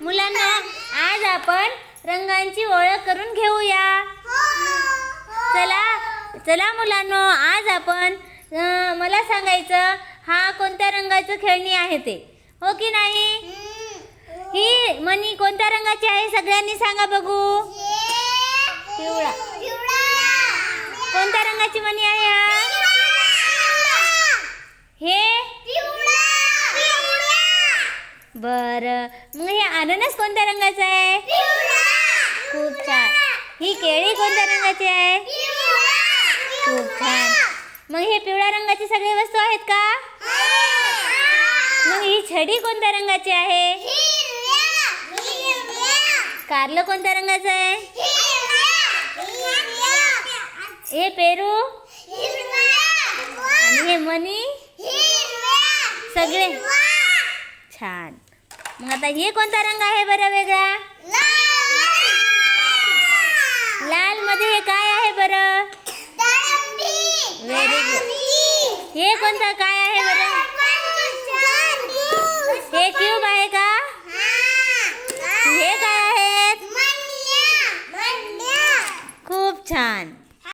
मुलांनो, आज आपण रंगांची ओळख करून घेऊया. चला चला मुलांनो, आज आपण मला सांगायचं हा कोणत्या रंगाचं खेळणी आहे ते, हो की नाही? ही मणी कोणत्या रंगाची आहे सगळ्यांनी सांगा बघू. पिवळा. कोणत्या रंगाची मणी आहे हा? हे बरं, मग हे अननस कोणत्या रंगाचं आहे? खूप छान. ही केळी कोणत्या रंगाची आहे? खूप छान. मग हे पिवळ्या रंगाची सगळी वस्तू आहेत का? मग ही छडी कोणत्या रंगाची आहे? कारलं कोणत्या रंगाचं आहे? हे पेरू आणि हे मणी सगळे छान. मग आता हे कोणता रंग आहे बरं वेगळा? लाल मध्ये हे काय आहे बरं? Very good. हे कोणता काय आहे बरं? हे क्यूब आहे का? हे काय आहेत? खूप छान.